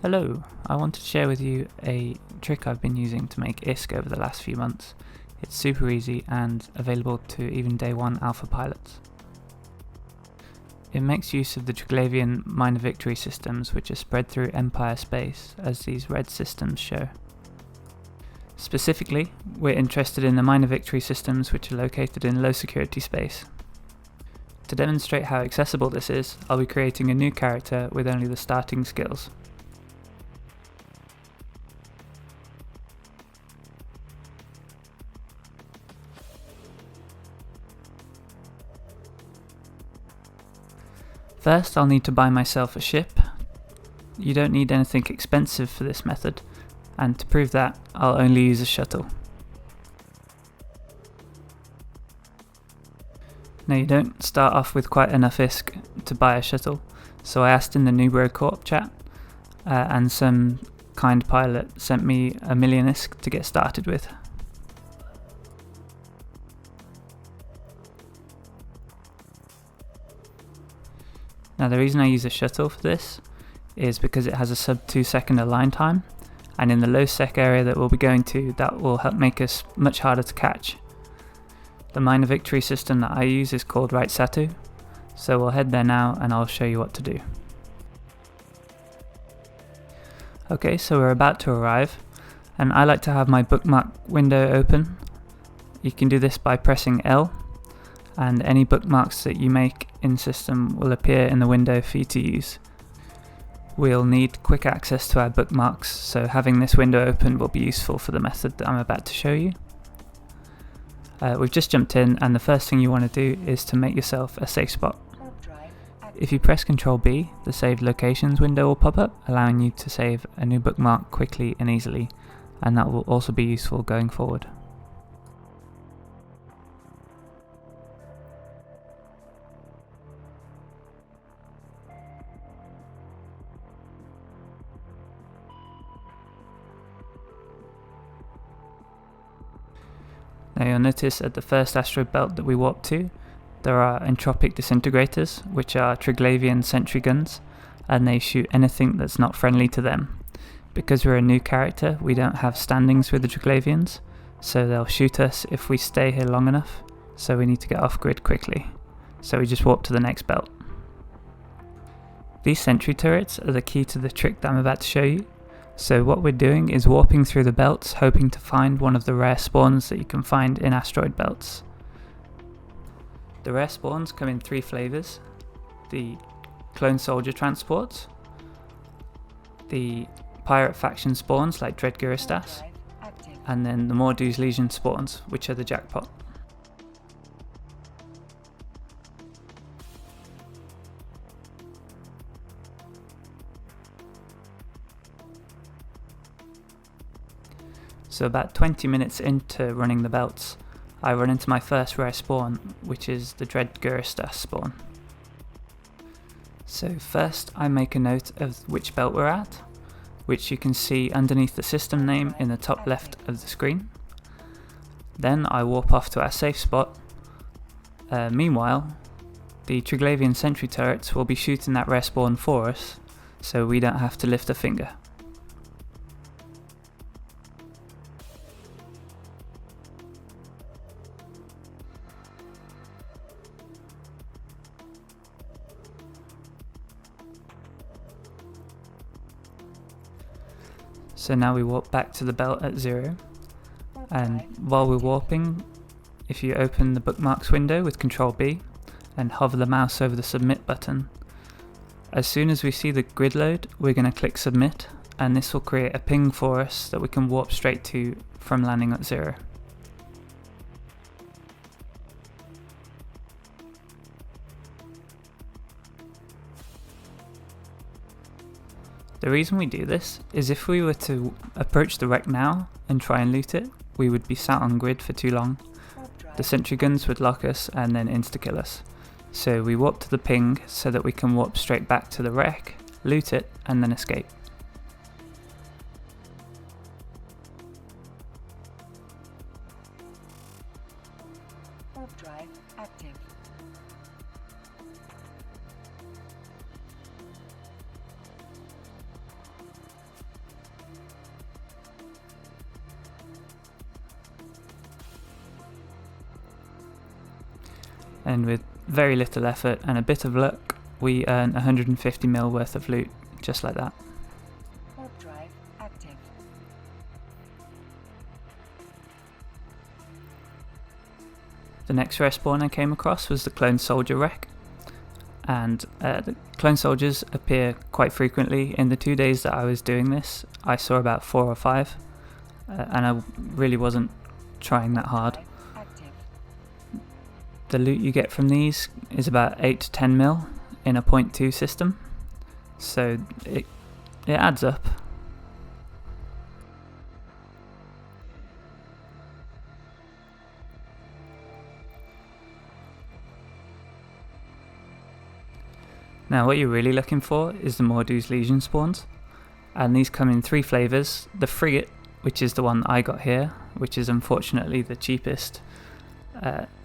Hello, I wanted to share with you a trick I've been using to make ISK over the last few months. It's super easy and available to even day 1 alpha pilots. It makes use of the Triglavian minor victory systems which are spread through Empire space, as these red systems show. Specifically, we're interested in the minor victory systems which are located in low security space. To demonstrate how accessible this is, I'll be creating a new character with only the starting skills. First, I'll need to buy myself a ship. You don't need anything expensive for this method, and to prove that, I'll only use a shuttle. Now, you don't start off with quite enough ISK to buy a shuttle, so I asked in the Nubro Corp chat, and some kind pilot sent me 1,000,000 ISK to get started with. Now, the reason I use a shuttle for this is because it has a sub 2 second align time, and in the low sec area that we'll be going to, that will help make us much harder to catch. The minor victory system that I use is called Right Satu, so we'll head there now and I'll show you what to do. Okay, so we're about to arrive, and I like to have my bookmark window open. You can do this by pressing L, and any bookmarks that you make in system will appear in the window for you to use. We'll need quick access to our bookmarks, so having this window open will be useful for the method that I'm about to show you. We've just jumped in, and the first thing you want to do is to make yourself a safe spot. If you press Ctrl B, the saved locations window will pop up, allowing you to save a new bookmark quickly and easily, and that will also be useful going forward. Now, you'll notice at the first asteroid belt that we warp to, there are entropic disintegrators, which are Triglavian sentry guns, and they shoot anything that's not friendly to them. Because we're a new character, we don't have standings with the Triglavians, so they'll shoot us if we stay here long enough, so we need to get off grid quickly. So we just warp to the next belt. These sentry turrets are the key to the trick that I'm about to show you. So what we're doing is warping through the belts, hoping to find one of the rare spawns that you can find in asteroid belts. The rare spawns come in 3 flavors: the clone soldier transports, the pirate faction spawns like Dread Guristas, and then the Mordu's Legion spawns, which are the jackpot. So about 20 minutes into running the belts, I run into my first rare spawn, which is the Dread Guristas spawn. So first I make a note of which belt we're at, which you can see underneath the system name in the top left of the screen. Then I warp off to our safe spot. Meanwhile, the Triglavian sentry turrets will be shooting that rare spawn for us, so we don't have to lift a finger. So now we warp back to the belt at 0, and while we're warping, if you open the bookmarks window with Ctrl B and hover the mouse over the submit button, as soon as we see the grid load, we're going to click submit, and this will create a ping for us that we can warp straight to from landing at 0. The reason we do this is if we were to approach the wreck now and try and loot it, we would be sat on grid for too long. The sentry guns would lock us and then insta-kill us. So we warp to the ping so that we can warp straight back to the wreck, loot it, and then escape. Warp drive active. and with very little effort and a bit of luck, we earn 150 mil worth of loot, just like that. Warp drive active. The next rare spawn I came across was the Clone Soldier wreck, and the Clone Soldiers appear quite frequently. In the 2 days that I was doing this, I saw about 4 or 5, and I really wasn't trying that hard. Drive active. The loot you get from these is about 8 to 10 mil in a 0.2 system, so it adds up. Now what you're really looking for is the Mordu's Legion spawns, and these come in 3 flavours. The Frigate, which is the one I got here, which is unfortunately the cheapest.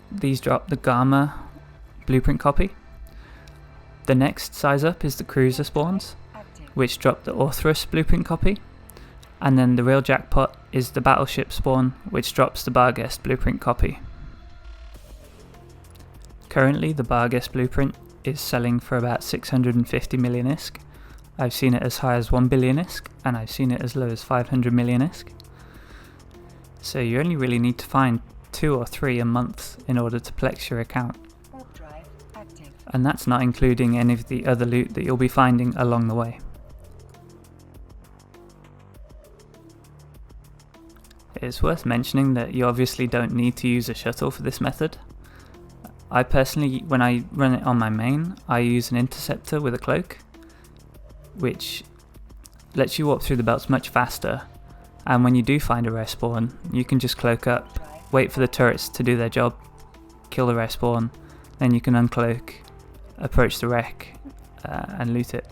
These drop the Gamma blueprint copy. The next size up is the Cruiser spawns, Active. which drop the Orthrus blueprint copy, and then the real jackpot is the Battleship spawn, which drops the Barghest blueprint copy. Currently the Barghest blueprint is selling for about 650 million ISK. I've seen it as high as 1 billion ISK, and I've seen it as low as 500 million ISK. So you only really need to find 2 or 3 a month in order to flex your account, Warp drive active. and that's not including any of the other loot that you'll be finding along the way. It's worth mentioning that you obviously don't need to use a shuttle for this method. I personally, when I run it on my main, I use an interceptor with a cloak, which lets you walk through the belts much faster, and when you do find a rare spawn, you can just cloak up, Drive wait for the turrets to do their job, kill the rare spawn, then you can uncloak, approach the wreck, and loot it.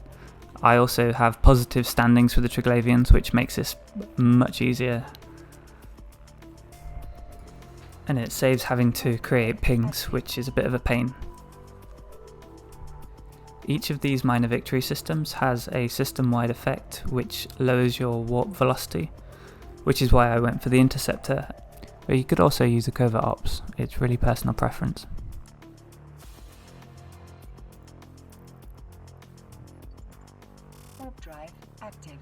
I also have positive standings for the Triglavians, which makes this much easier, and it saves having to create pings, which is a bit of a pain. Each of these minor victory systems has a system-wide effect which lowers your warp velocity, which is why I went for the interceptor, but you could also use a covert ops. It's really personal preference. warp drive active.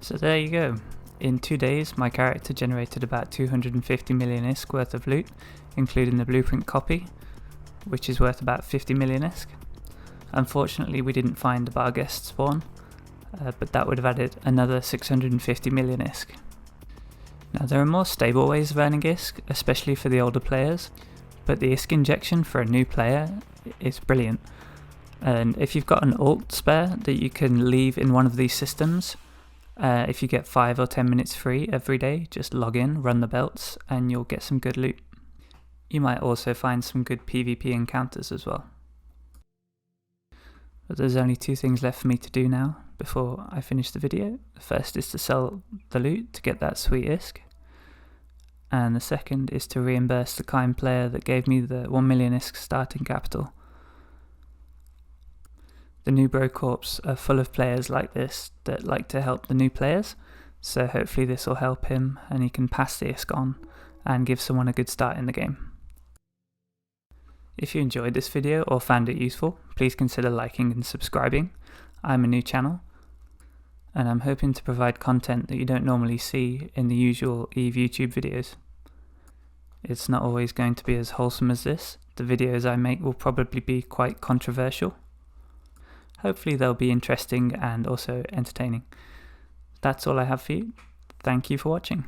So there you go. In 2 days my character generated about 250 million ISK worth of loot, including the blueprint copy, which is worth about 50 million ISK. Unfortunately we didn't find the Barghest spawn, but that would have added another 650 million ISK. Now there are more stable ways of earning ISK, especially for the older players, but the ISK injection for a new player is brilliant. And if you've got an alt spare that you can leave in one of these systems, if you get 5 or 10 minutes free every day, just log in, run the belts, and you'll get some good loot. You might also find some good PvP encounters as well. But there's only 2 things left for me to do now before I finish the video. The first is to sell the loot to get that sweet ISK, and the second is to reimburse the kind player that gave me the 1 million ISK starting capital. The New Bro Corps are full of players like this that like to help the new players, so hopefully this will help him and he can pass the ISK on and give someone a good start in the game. If you enjoyed this video or found it useful, please consider liking and subscribing. I'm a new channel, and I'm hoping to provide content that you don't normally see in the usual EVE YouTube videos. It's not always going to be as wholesome as this. The videos I make will probably be quite controversial. Hopefully they'll be interesting and also entertaining. That's all I have for you. Thank you for watching.